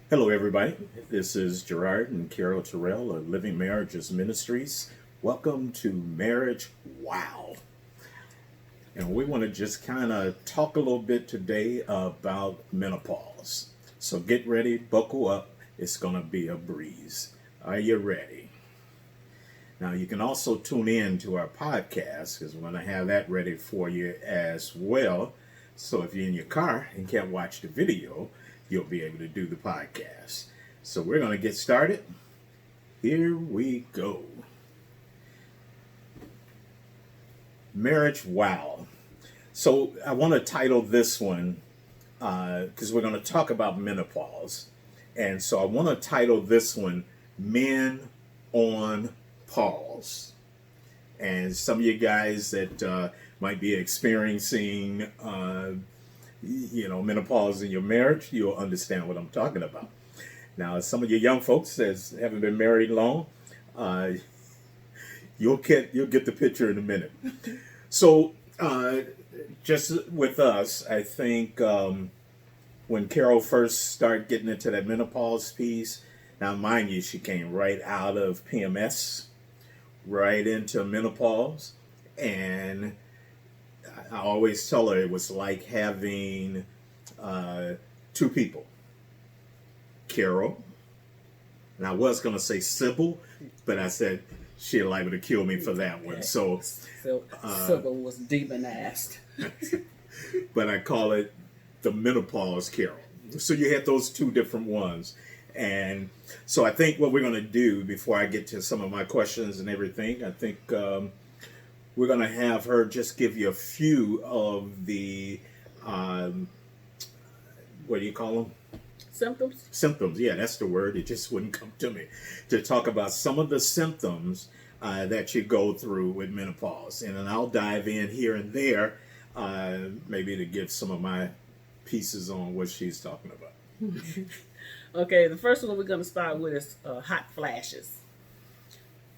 Hello, everybody. This is Gerard-Carol-Terrell of Living Marriages Ministries. Welcome to Marriage Wow. And we want to just kind of talk a little bit today about menopause. So get ready, buckle up. It's going to be a breeze. Are you ready? Now, you can also tune in to our podcast because we're going to have that ready for you as well. So if you're in your car and can't watch the video, you'll be able to do the podcast. So we're going to get started. Here we go. Marriage Wow. So I want to title this one because we're going to talk about menopause. And so I want to title this one Men on Pause. And some of you guys that might be experiencing menopause in your marriage, you'll understand what I'm talking about. Now, some of you young folks that haven't been married long, you'll get the picture in a minute. So, just with us, I think when Carol first started getting into that menopause piece, now mind you, she came right out of PMS, right into menopause, and I always tell her it was like having two people. Carol, and I was going to say Sybil, but I said she'll liable to kill me for that one. So Sybil was demonized. But I call it the menopause Carol. So you had those two different ones. And so I think what we're going to do before I get to some of my questions and everything, I think we're going to have her just give you a few of the, what do you call them? Symptoms? Symptoms, yeah, that's the word. It just wouldn't come to me. To talk about some of the symptoms that you go through with menopause. And then I'll dive in here and there, maybe to give some of my pieces on what she's talking about. Okay, the first one we're going to start with is hot flashes.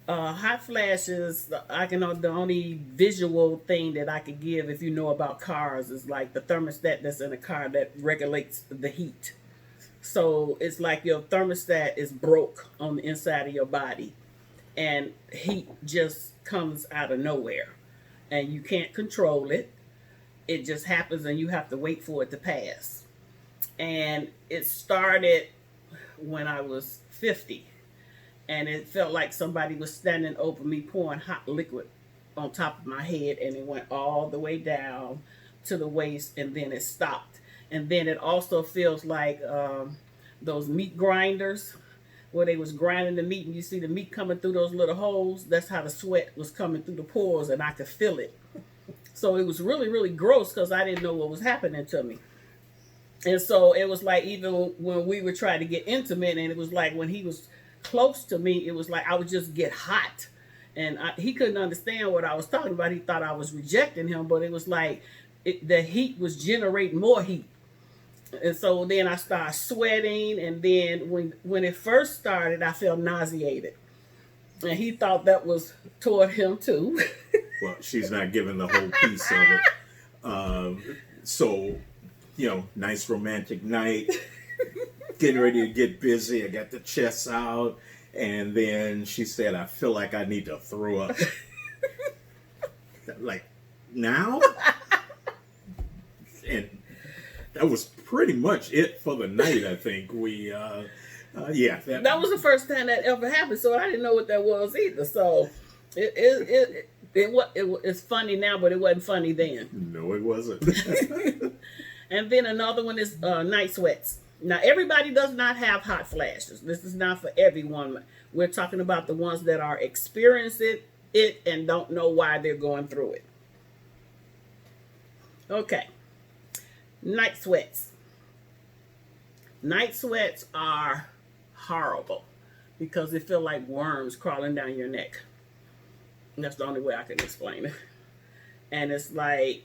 Hot flashes, the only visual thing that I could give if you know about cars is like the thermostat that's in a car that regulates the heat. So it's like your thermostat is broke on the inside of your body and heat just comes out of nowhere and you can't control it. It just happens and you have to wait for it to pass. And it started when I was 50. And it felt like somebody was standing over me pouring hot liquid on top of my head, and it went all the way down to the waist, and then it stopped. And then it also feels like those meat grinders where they was grinding the meat, and you see the meat coming through those little holes. That's how the sweat was coming through the pores, and I could feel it. So it was really, really gross because I didn't know what was happening to me. And so it was like even when we were trying to get intimate, and it was like when he was close to me, it was like I would just get hot, and he couldn't understand what I was talking about. He thought I was rejecting him, but it was like the heat was generating more heat. And so then I started sweating, and then when it first started, I felt nauseated, and he thought that was toward him too. Well, she's not giving the whole piece of it. So, nice romantic night. Getting ready to get busy. I got the chest out. And then she said, I feel like I need to throw up. Like, now? And that was pretty much it for the night, I think. That was the first time that ever happened. So I didn't know what that was either. So it's funny now, but it wasn't funny then. No, it wasn't. And then another one is night sweats. Now, everybody does not have hot flashes. This is not for everyone. We're talking about the ones that are experiencing it and don't know why they're going through it. Okay. Night sweats. Night sweats are horrible because they feel like worms crawling down your neck. And that's the only way I can explain it. And it's like,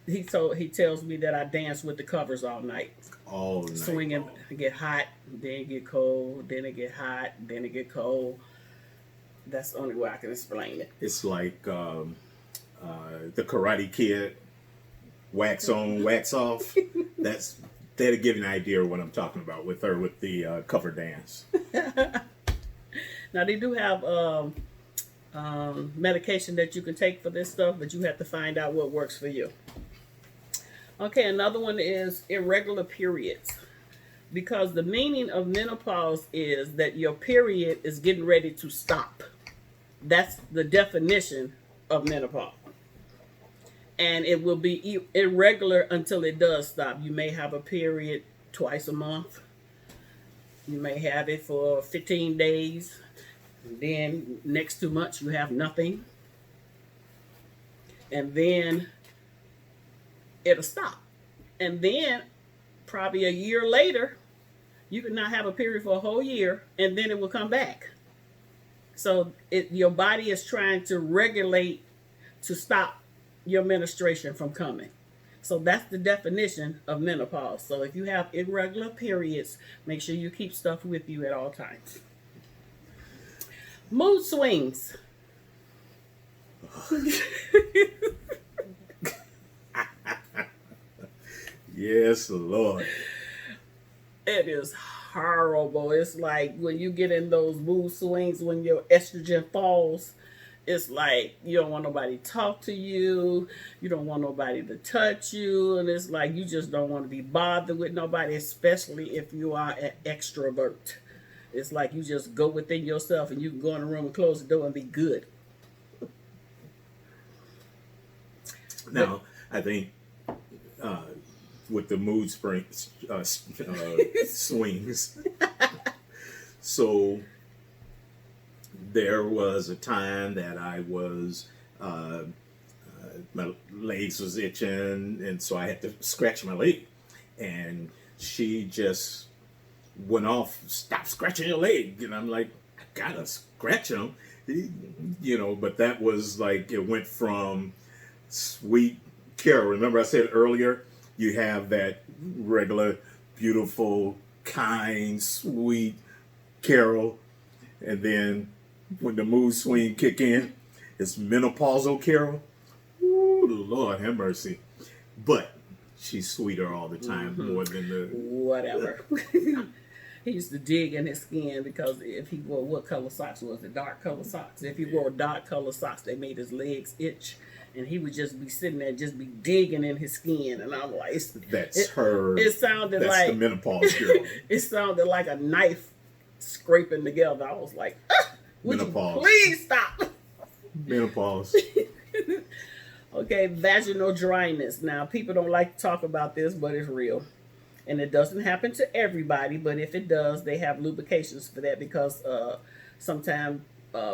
he tells me that I dance with the covers all night. All night. Swinging, get hot, then it get cold, then it get hot, then it get cold. That's the only way I can explain it. It's like the Karate Kid, wax on, wax off. That's that'll give you an idea of what I'm talking about with her with the cover dance. Now they do have medication that you can take for this stuff, but you have to find out what works for you. Okay, another one is irregular periods. Because the meaning of menopause is that your period is getting ready to stop. That's the definition of menopause. And it will be irregular until it does stop. You may have a period twice a month. You may have it for 15 days. And then next 2 months you have nothing. And then it'll stop. And then probably a year later, you could not have a period for a whole year, and then it will come back. So your body is trying to regulate to stop your menstruation from coming. So that's the definition of menopause. So if you have irregular periods, make sure you keep stuff with you at all times. Mood swings. Yes, Lord. It is horrible. It's like when you get in those mood swings, when your estrogen falls, it's like you don't want nobody to talk to you. You don't want nobody to touch you. And it's like you just don't want to be bothered with nobody, especially if you are an extrovert. It's like you just go within yourself and you can go in the room and close the door and be good. Now, I think with the mood swings, so there was a time that I was my legs was itching, and so I had to scratch my leg, and she just went off, "Stop scratching your leg," and I'm like, "I gotta scratch them," but that was like, it went from sweet Carol. Remember I said earlier, you have that regular, beautiful, kind, sweet Carol, and then when the mood swing kick in, it's menopausal Carol. Ooh, Lord have mercy. But she's sweeter all the time, more than the whatever. He used to dig in his skin because if he wore, what color socks was it? Dark color socks. If he wore dark color socks, they made his legs itch. And he would just be sitting there, just be digging in his skin. And I'm like, that's her. It sounded that's like the menopause girl. It sounded like a knife scraping together. I was like, would menopause. You please stop? Menopause. Okay, vaginal dryness. Now, people don't like to talk about this, but it's real. And it doesn't happen to everybody, but if it does, they have lubrications for that because sometimes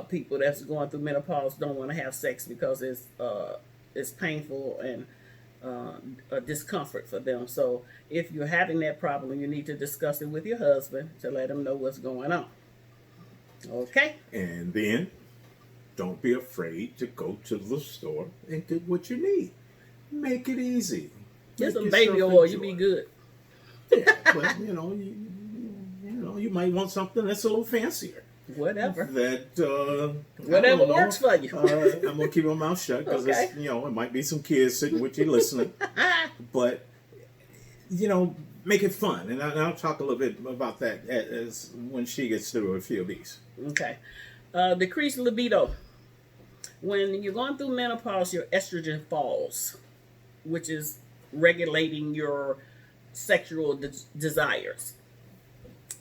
people that's going through menopause don't want to have sex because it's painful and a discomfort for them. So if you're having that problem, you need to discuss it with your husband to let him know what's going on. Okay? And then don't be afraid to go to the store and get what you need. Make it easy. Get some baby oil, you be good. Yeah, but you might want something that's a little fancier. Whatever. That whatever works for you. I'm gonna keep my mouth shut because okay. It might be some kids sitting with you listening, but make it fun, and I'll talk a little bit about that as when she gets through a few of these. Okay. Decreased libido. When you're going through menopause, your estrogen falls, which is regulating your sexual desires.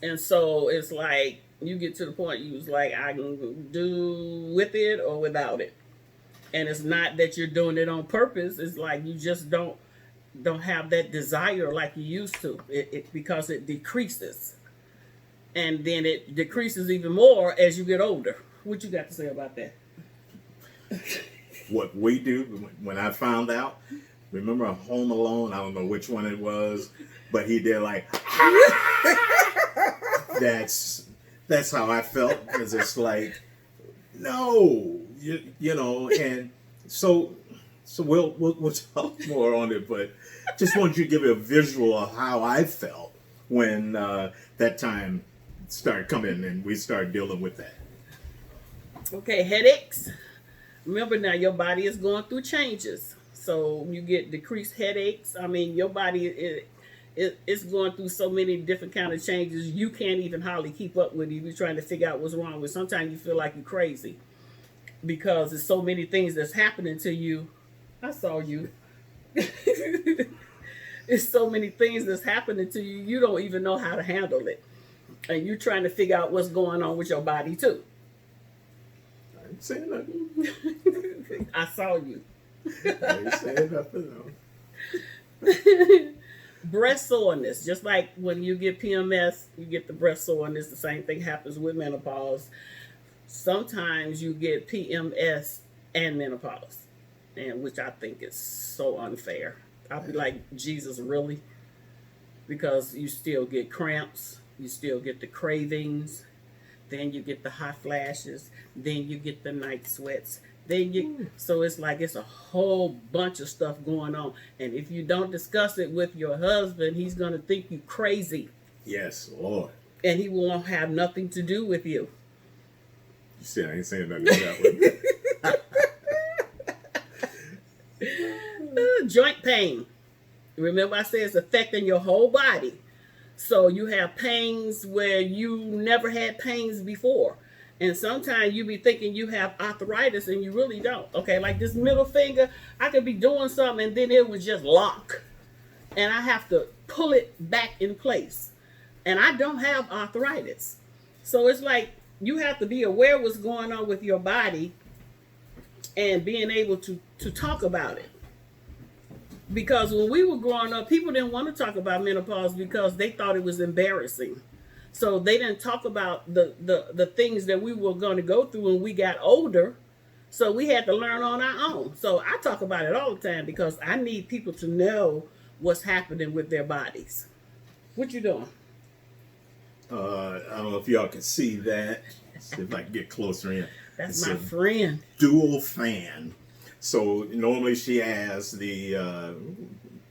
And so it's like you get to the point you was like, I can do with it or without it. And it's not that you're doing it on purpose. It's like you just don't have that desire like you used to. It because it decreases. And then it decreases even more as you get older. What you got to say about that? What we do, when I found out, remember Home Alone? I don't know which one it was, but he did like, that's how I felt, because it's like, no, and so we'll talk more on it, but just wanted you to give you a visual of how I felt when that time started coming and we started dealing with that. Okay, headaches. Remember now, your body is going through changes. So you get decreased headaches. I mean, your body it's going through so many different kind of changes. You can't even hardly keep up with it. You're trying to figure out what's wrong with. Sometimes you feel like you're crazy because there's so many things that's happening to you. I saw you. It's so many things that's happening to you. You don't even know how to handle it, and you're trying to figure out what's going on with your body too. I ain't saying nothing. I saw you. I ain't saying nothing. No. Breast soreness, just like when you get PMS, you get the breast soreness. The same thing happens with menopause. Sometimes you get PMS and menopause, and which I think is so unfair. I'll be like, Jesus, really? Because you still get cramps, you still get the cravings, then you get the hot flashes, then you get the night sweats. So it's like it's a whole bunch of stuff going on. And if you don't discuss it with your husband, he's going to think you crazy. Yes, Lord. And he won't have nothing to do with you. You see, I ain't saying nothing to that one. Joint pain. Remember I said it's affecting your whole body. So you have pains where you never had pains before. And sometimes you be thinking you have arthritis and you really don't. Okay, like this middle finger, I could be doing something and then it would just lock. And I have to pull it back in place. And I don't have arthritis. So it's like you have to be aware of what's going on with your body and being able to talk about it. Because when we were growing up, people didn't want to talk about menopause because they thought it was embarrassing. So they didn't talk about the things that we were going to go through when we got older. So we had to learn on our own. So I talk about it all the time because I need people to know what's happening with their bodies. What you doing? I don't know if y'all can see that. See if I can get closer in. That's It's my a friend. dual fan. So normally she has the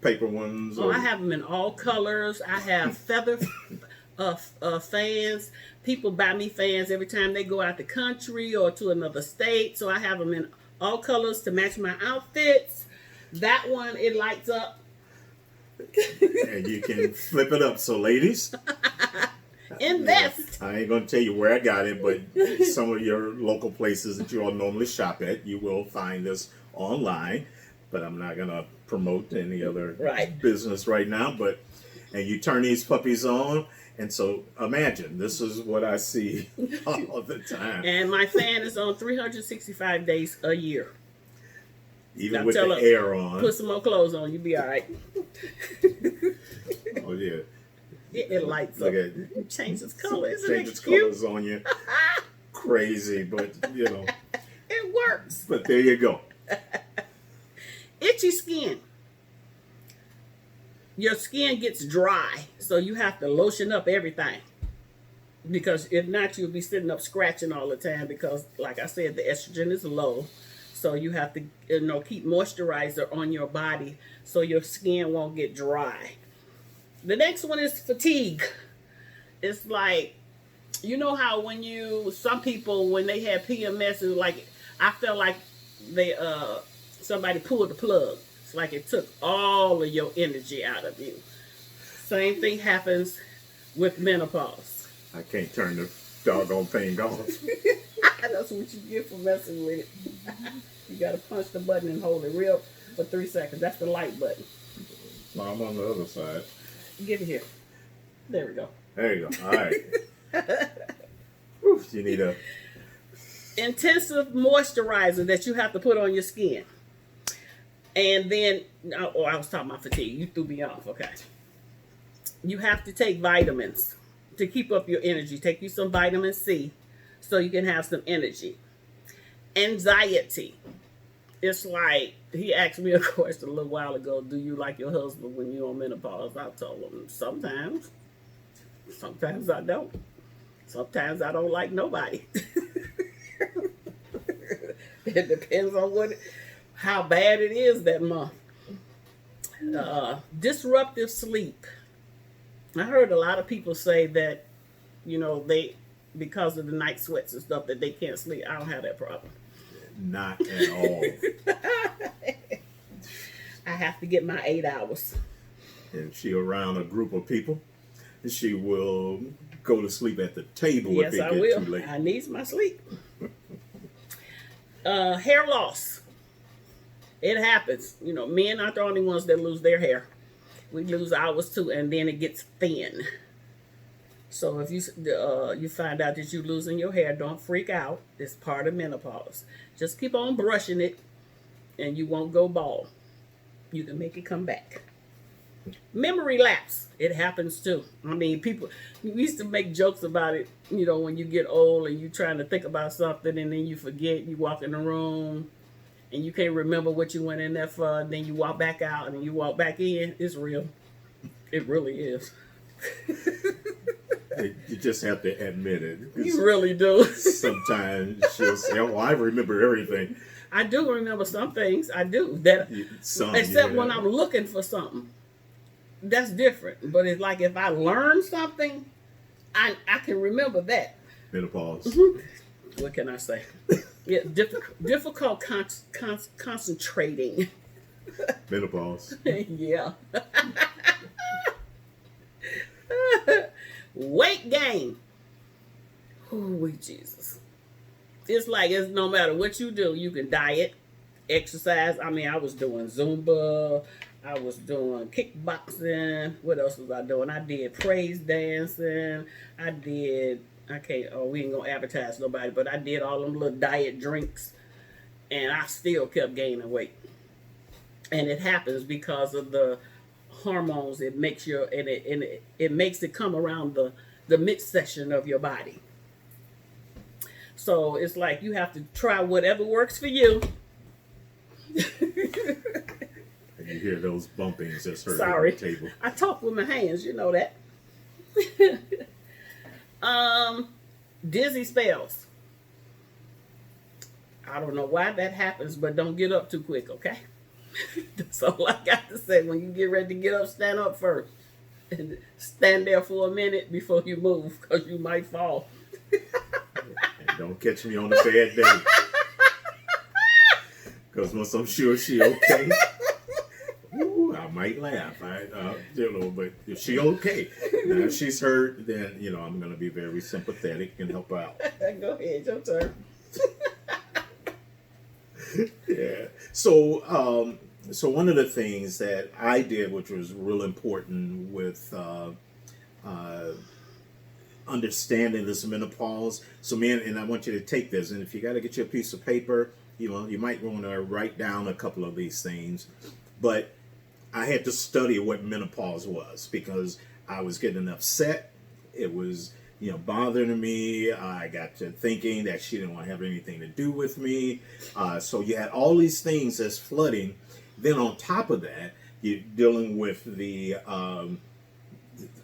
paper ones. Oh, I have them in all colors. I have feather fans. People buy me fans every time they go out the country or to another state. So I have them in all colors to match my outfits. That one, it lights up. And you can flip it up. So ladies, Invest. I ain't going to tell you where I got it, but some of your local places that you all normally shop at, you will find this online. But I'm not going to promote any other business right now. And you turn these puppies on. And so imagine, this is what I see all the time. And my fan is on 365 days a year. Even now with the air on. Put some more clothes on, you'll be all right. Oh, yeah. It lights Look up. at It changes color. Isn't changes it cute? colors on you. Crazy, but you know. It works. But there you go. Itchy skin. Your skin gets dry, so you have to lotion up everything. Because if not, you'll be sitting up scratching all the time because, like I said, the estrogen is low. So you have to keep moisturizer on your body so your skin won't get dry. The next one is fatigue. It's like, you know how some people, when they have PMS, is like, I felt like somebody pulled the plug. It's like it took all of your energy out of you. Same thing happens with menopause. I can't turn the doggone thing off. That's what you get for messing with it. You gotta punch the button and hold it real for 3 seconds. That's the light button. Well, I'm on the other side. Give it here. There we go. There you go. All right. Whew, you need a intensive moisturizer that you have to put on your skin. And then, I was talking about fatigue. You threw me off. Okay. You have to take vitamins to keep up your energy. Take you some vitamin C so you can have some energy. Anxiety. It's like, he asked me a question a little while ago, do you like your husband when you're on menopause? I told him, sometimes. Sometimes I don't. Sometimes I don't like nobody. It depends on how bad it is that month. Disruptive sleep. I heard a lot of people say that, because of the night sweats and stuff, that they can't sleep. I don't have that problem. Not at all. I have to get my 8 hours. If she around a group of people, she will go to sleep at the table Yes, if it I get will. too late. I needs my sleep. Hair loss. It happens. You know, men aren't the only ones that lose their hair. We lose ours too, and then it gets thin. So if you find out that you're losing your hair, don't freak out. It's part of menopause. Just keep on brushing it, and you won't go bald. You can make it come back. Memory lapse. It happens too. I mean, people, we used to make jokes about it, you know, when you get old and you're trying to think about something and then you forget, you walk in the room and you can't remember what you went in there for, and then you walk back out and you walk back in. It's real. It really is. You just have to admit it. You really do. Sometimes she'll say, "Oh, I remember everything." I do remember some things. I do. That except when I'm looking for something. That's different. But it's like if I learn something, I can remember that. Menopause. Mm-hmm. What can I say? Yeah, difficult concentrating. Menopause. Yeah. Weight gain. Oh, Jesus. It's like it's no matter what you do, you can diet, exercise. I mean, I was doing Zumba, I was doing kickboxing. What else was I doing? I did praise dancing. We ain't gonna advertise nobody, but I did all them little diet drinks, and I still kept gaining weight. And it happens because of the hormones. It makes it makes it come around the midsection of your body. So it's like you have to try whatever works for you. And you hear those bumpings that's heard Sorry. at the table. I talk with my hands, you know that. Dizzy spells. I don't know why that happens, but don't get up too quick, okay? That's all I got to say. When you get ready to get up, stand up first. And stand there for a minute before you move, because you might fall. And don't catch me on a bad day. Because once I'm sure she okay, I might laugh. But if she okay, now if she's hurt, then I'm going to be very sympathetic and help out. Go ahead, your turn. Yeah. So one of the things that I did, which was real important with understanding this menopause. So, and I want you to take this, and if you got to get you a piece of paper, you might want to write down a couple of these things. But I had to study what menopause was because I was getting upset. It was bothering me. I got to thinking that she didn't want to have anything to do with me. So you had all these things that's flooding. Then on top of that, you're dealing with the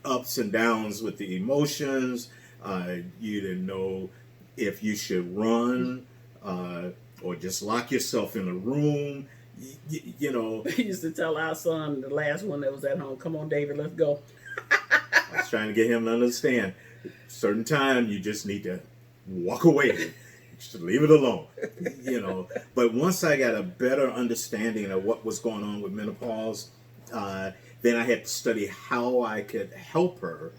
ups and downs with the emotions. You didn't know if you should run or just lock yourself in a room. We used to tell our son, the last one that was at home, "Come on, David, let's go." I was trying to get him to understand. Certain time, you just need to walk away. Just leave it alone. But once I got a better understanding of what was going on with menopause, then I had to study how I could help her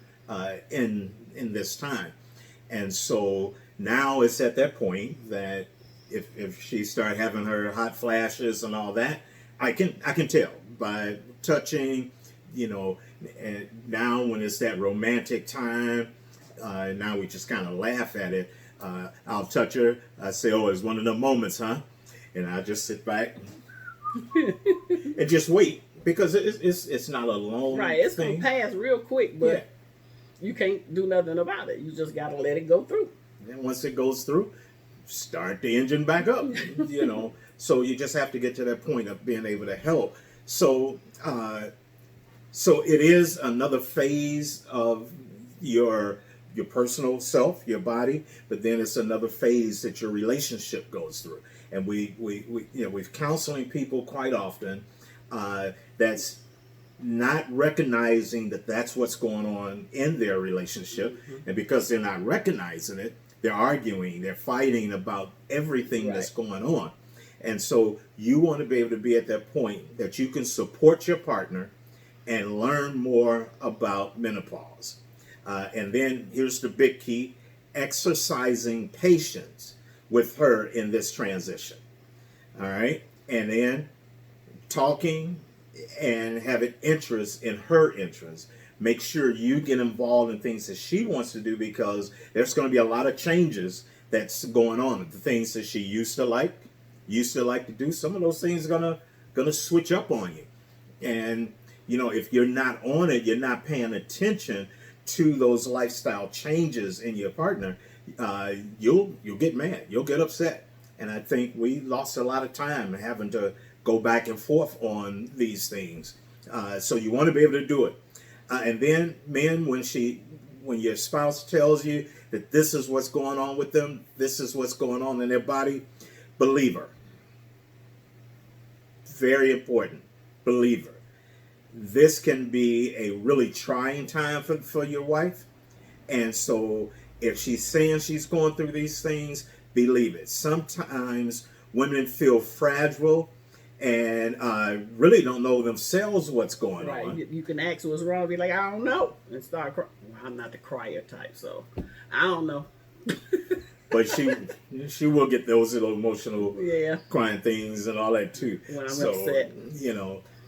in this time. And so now it's at that point that if she started having her hot flashes and all that, I can tell by touching, and now when it's that romantic time, now we just kind of laugh at it. I'll touch her. I say, "Oh, it's one of the moments, huh?" And I just sit back and just wait because it's not a long Right, it's thing. gonna pass real quick, but you can't do nothing about it. You just gotta let it go through. And once it goes through, start the engine back up. So you just have to get to that point of being able to help. So it is another phase of your personal self, your body, but then it's another phase that your relationship goes through. And we're counseling people quite often that's not recognizing that that's what's going on in their relationship. Mm-hmm. And because they're not recognizing it, they're arguing, they're fighting about everything that's going on. And so you want to be able to be at that point that you can support your partner and learn more about menopause. And then here's the big key: exercising patience with her in this transition. All right. And then talking and having interest in her interests. Make sure you get involved in things that she wants to do, because there's going to be a lot of changes that's going on. The things that she used to like to do, some of those things are gonna switch up on you. And if you're not on it, you're not paying attention to those lifestyle changes in your partner, you'll get mad, you'll get upset. And I think we lost a lot of time having to go back and forth on these things. So you want to be able to do it. And then men, when your spouse tells you that this is what's going on with them, this is what's going on in their body, believe her. Very important. Believe her. This can be a really trying time for your wife. And so if she's saying she's going through these things, believe it. Sometimes women feel fragile and really don't know themselves what's going on. You can ask what's wrong, be like, I don't know, and start crying. Well, I'm not the crier type, so I don't know. But she will get those little emotional crying things and all that too. When I'm upset.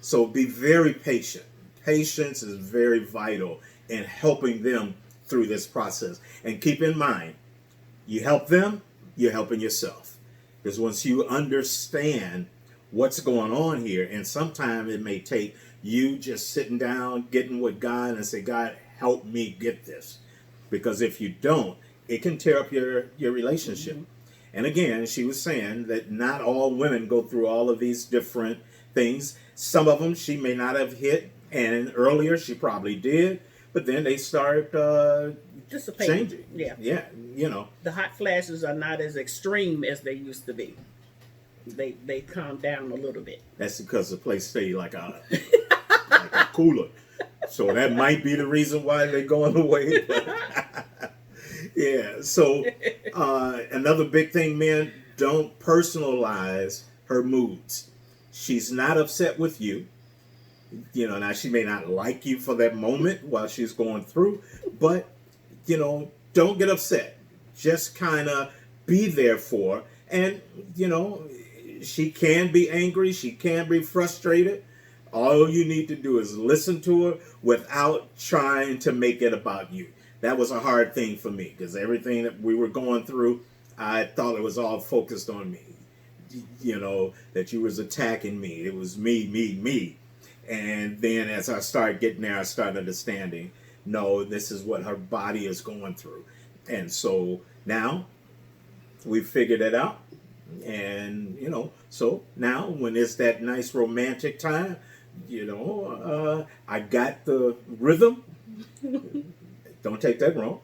So be very patient. Patience is very vital in helping them through this process. And keep in mind, you help them, you're helping yourself. Because once you understand what's going on here, and sometimes it may take you just sitting down, getting with God and say, God, help me get this. Because if you don't, it can tear up your relationship. Mm-hmm. And again, she was saying that not all women go through all of these different things. Some of them she may not have hit, and earlier she probably did, but then they start changing. Yeah. The hot flashes are not as extreme as they used to be. They calm down a little bit. That's because the place stayed like a cooler. So that might be the reason why they're going away. Yeah. So another big thing, men, don't personalize her moods. She's not upset with you. Now she may not like you for that moment while she's going through, but don't get upset. Just kind of be there for her. And she can be angry, she can be frustrated. All you need to do is listen to her without trying to make it about you. That was a hard thing for me, because everything that we were going through, I thought it was all focused on me. That you was attacking me. It was me. And then as I started getting there, I started understanding, no, this is what her body is going through. And so now we figured it out. And, so now when it's that nice romantic time, I got the rhythm. Don't take that wrong.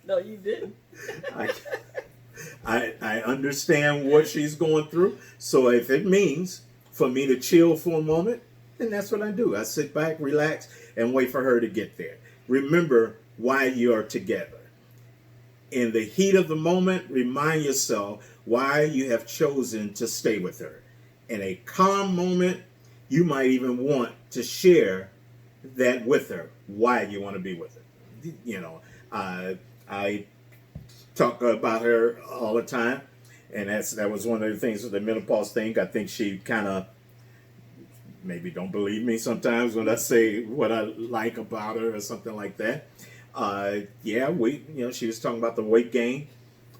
No, you didn't. I understand what she's going through. So if it means for me to chill for a moment, then that's what I do. I sit back, relax, and wait for her to get there. Remember why you're together. In the heat of the moment, remind yourself why you have chosen to stay with her. In a calm moment, you might even want to share that with her, why you want to be with her. I talk about her all the time, and that was one of the things with the menopause thing. I think she kind of maybe don't believe me sometimes when I say what I like about her or something like that. She was talking about the weight gain.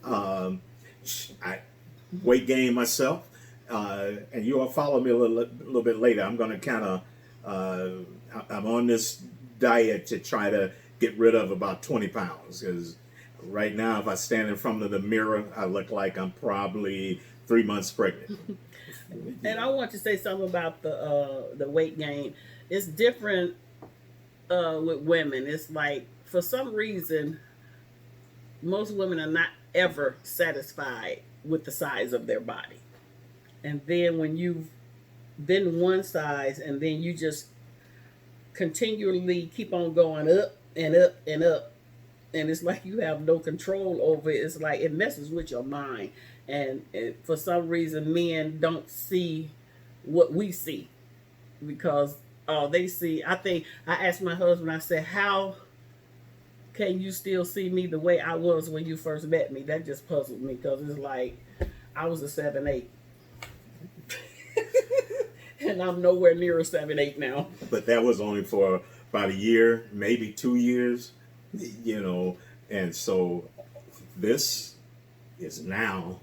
I weight gain myself, and you all follow me a little bit later. I'm going to kind of, I'm on this diet to try to get rid of about 20 pounds, because right now, if I stand in front of the mirror, I look like I'm probably 3 months pregnant. And I want to say something about the weight gain. It's different with women. It's like, for some reason, most women are not ever satisfied with the size of their body. And then when you've been one size, and then you just continually keep on going up and up and up, and it's like you have no control over it. It's like it messes with your mind. And for some reason, men don't see what we see, because Oh, they see. I think I asked my husband. I said, "How can you still see me the way I was when you first met me?" That just puzzled me because it's like I was a 7'8", and I'm nowhere near a 7'8" now. But that was only for about a year, maybe 2 years, you know. And so this is now.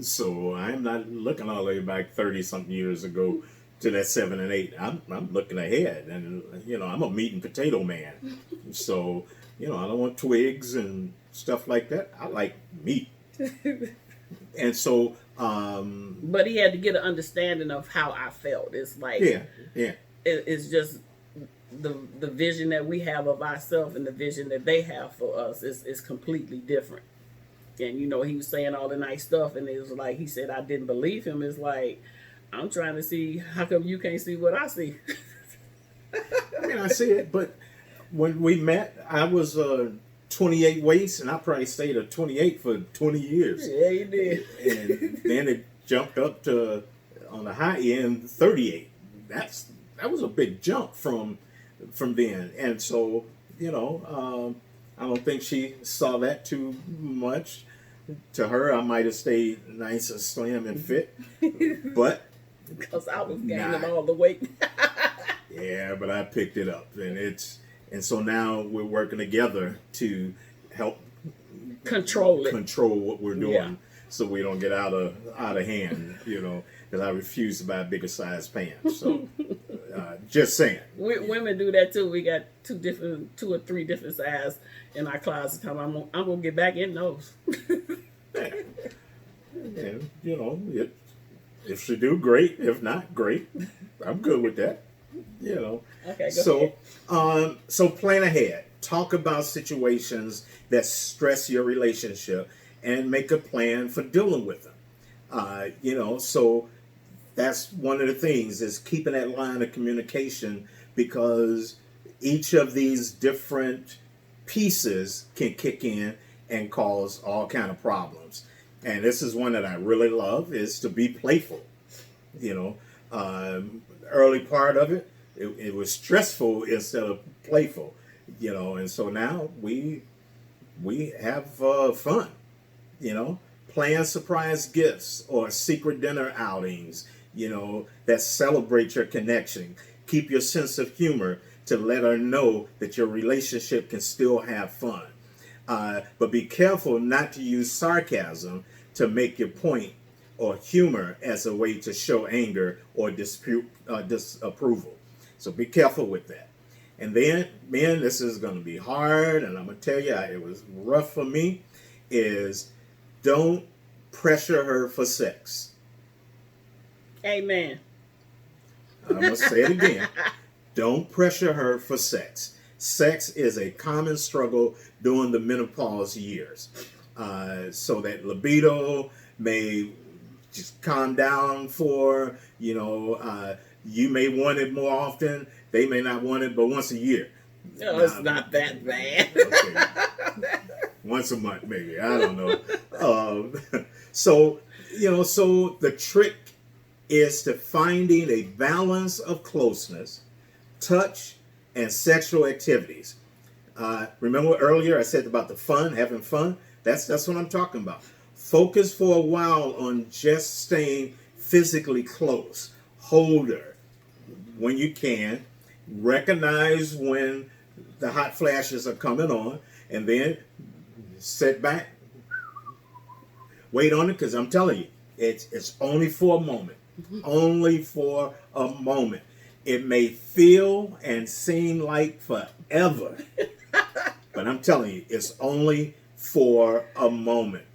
So I'm not looking all the way back 30 something years ago to that 7 and 8. I'm looking ahead, and I'm a meat and potato man. So I don't want twigs and stuff like that. I like meat. And so, But he had to get an understanding of how I felt. It's like yeah. it's just the vision that we have of ourselves and the vision that they have for us is completely different. And he was saying all the nice stuff, and it was like he said I didn't believe him. It's like I'm trying to see how come you can't see what I see. I mean, I see it, but when we met, I was 28 waist, and I probably stayed at 28 for 20 years. Yeah, you did. And then it jumped up to, on the high end, 38. That was a big jump from then. And so, I don't think she saw that too much. To her, I might have stayed nice and slim and fit, but because I was gaining all the weight. Yeah, but I picked it up, and so now we're working together to help control what we're doing, so we don't get out of hand. Because I refuse to buy bigger size pants. So, just saying. Women do that too. We got two or three different sizes in our closet. I'm gonna get back in those. And if she do, great. If not, great. I'm good with that. Okay. Go ahead. So plan ahead. Talk about situations that stress your relationship and make a plan for dealing with them. So that's one of the things is keeping that line of communication, because each of these different pieces can kick in and cause all kind of problems. And this is one that I really love, is to be playful. Early part of it was stressful instead of playful. And so now we have fun. Plan surprise gifts or secret dinner outings, that celebrate your connection. Keep your sense of humor to let her know that your relationship can still have fun. But be careful not to use sarcasm to make your point, or humor as a way to show anger or disapproval. So be careful with that. And then, man, this is going to be hard, and I'm going to tell you, it was rough for me, is don't pressure her for sex. Amen. I'm going to say it again. Don't pressure her for sex. Sex is a common struggle during the menopause years. So that libido may just calm down for, you may want it more often. They may not want it, but once a year. No, it's not that bad. Okay. Once a month, maybe. I don't know. So the trick is to finding a balance of closeness, touch, and sexual activities. Remember earlier I said about the fun, having fun? That's what I'm talking about. Focus for a while on just staying physically close. Hold her when you can. Recognize when the hot flashes are coming on, and then sit back. Wait on it, because I'm telling you, it's only for a moment. Only for a moment. It may feel and seem like forever, but I'm telling you, it's only for a moment.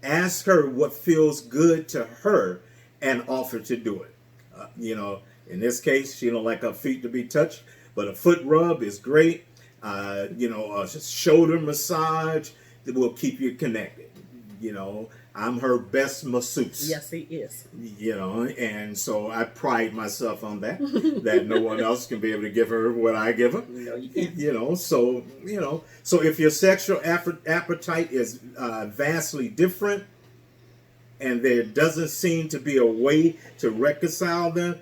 Ask her what feels good to her and offer to do it. In this case, she don't like her feet to be touched, but a foot rub is great. A shoulder massage that will keep you connected. I'm her best masseuse. Yes, he is. And so I pride myself on that, that no one else can be able to give her what I give her. No, you can't. So if your sexual appetite is vastly different, and there doesn't seem to be a way to reconcile them,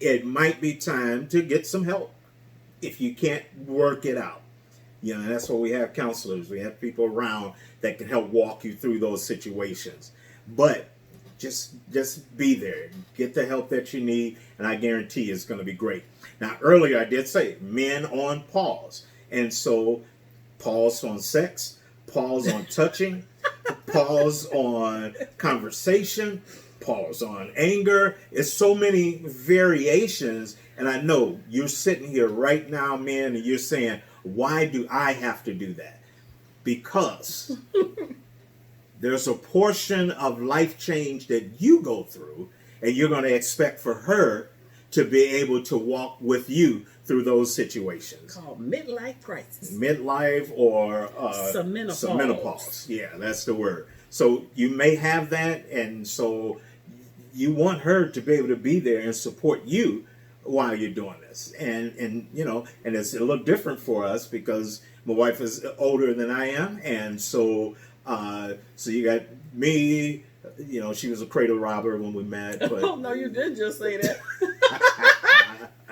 it might be time to get some help if you can't work it out. You know, that's why we have counselors. We have people around that can help walk you through those situations. But just be there. Get the help that you need, and I guarantee it's going to be great. Now, earlier I did say men on pause. And so pause on sex, pause on touching, pause on conversation, pause on anger. It's so many variations. And I know you're sitting here right now, man, and you're saying, why do I have to do that? Because there's a portion of life change that you go through, and you're going to expect for her to be able to walk with you through those situations. Called midlife crisis. Midlife or Some menopause. some menopause. Yeah, that's the word. So you may have that, and so you want her to be able to be there and support you while you're doing this. And you know, and it's a little different for us because my wife is older than I am, and so so you got me. You know, she was a cradle robber when we met. But Oh no, you did just say that.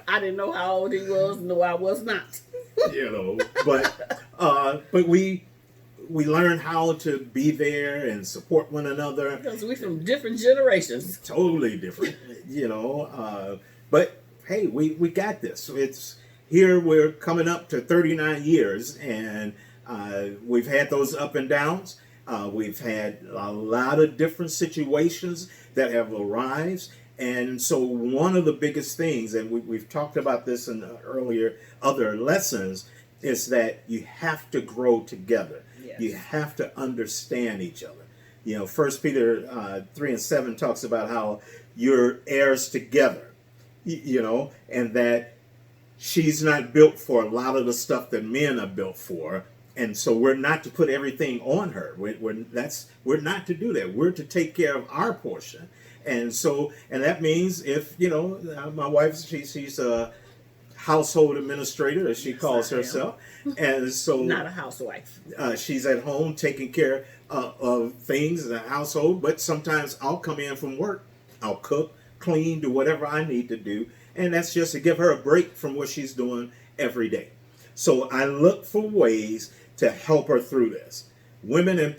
I didn't know how old he was. No, I was not. you know, but we learn how to be there and support one another. Because we from different generations. Totally different, you know. But hey, we got this. It's here. We're coming up to 39 years, and we've had those up and downs. We've had a lot of different situations that have arisen. And so one of the biggest things, and we've talked about this in earlier other lessons, is that you have to grow together. Yes. You have to understand each other. You know, 1 Peter 3:7 talks about how you're heirs together, you know, and that she's not built for a lot of the stuff that men are built for. And so we're not to put everything on her. We're not to do that. We're to take care of our portion. And so, and that means if, you know, my wife, she's a household administrator, as she calls herself. And so Not a housewife. she's at home taking care of things in the household. But sometimes I'll come in from work. I'll cook, clean, do whatever I need to do. And that's just to give her a break from what she's doing every day. So I look for ways to help her through this. Women in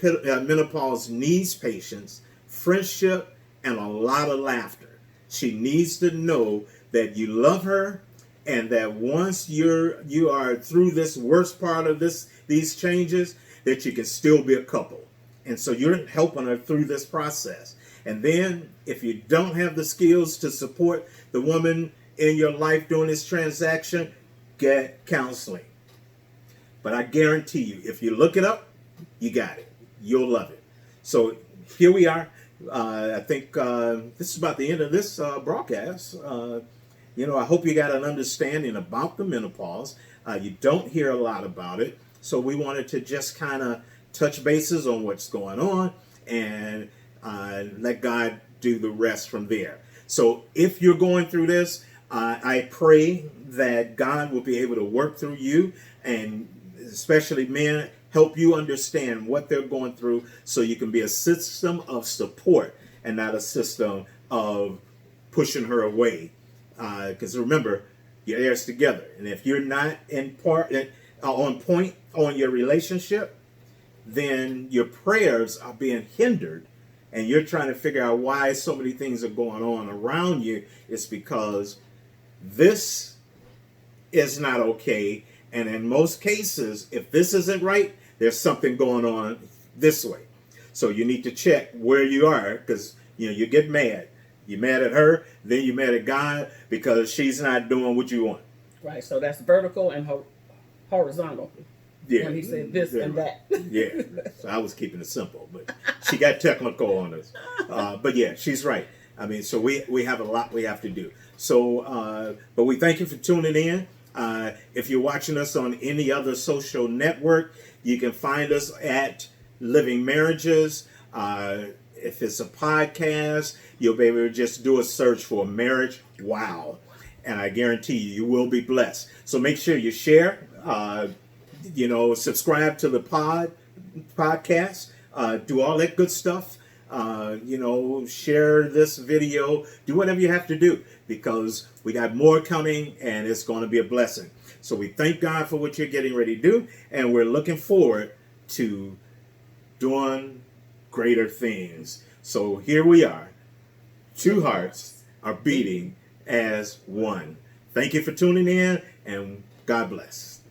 menopause needs patience, friendship, and a lot of laughter. She needs to know that you love her, and that once you are through this worst part of these changes, that you can still be a couple. And so you're helping her through this process. And then if you don't have the skills to support the woman in your life during this transaction, get counseling. But I guarantee you, if you look it up, you got it. You'll love it. So here we are. I think this is about the end of this broadcast. You know, I hope you got an understanding about the menopause. You don't hear a lot about it. So we wanted to just kind of touch bases on what's going on and let God do the rest from there. So if you're going through this, I pray that God will be able to work through you, and especially men, help you understand what they're going through so you can be a system of support and not a system of pushing her away. Because remember, you're heirs together. And if you're not on point on your relationship, then your prayers are being hindered, and you're trying to figure out why so many things are going on around you. It's because this is not okay. And in most cases, if this isn't right, there's something going on this way. So you need to check where you are, because you know you get mad. You're mad at her, then you're mad at God because she's not doing what you want. Right. So that's vertical and horizontal. Yeah. When he said this and that. Yeah. So I was keeping it simple, but she got technical on us. But yeah, she's right. I mean, so we have a lot we have to do. So, but we thank you for tuning in. If you're watching us on any other social network, you can find us at Living Marriages. If it's a podcast, you'll be able to just do a search for Marriage Wow. And I guarantee you will be blessed. So make sure you share, subscribe to the podcast, do all that good stuff. Share this video, do whatever you have to do, because we got more coming and it's going to be a blessing. So we thank God for what you're getting ready to do, and we're looking forward to doing greater things. So here we are. Two hearts are beating as one. Thank you for tuning in, and God bless.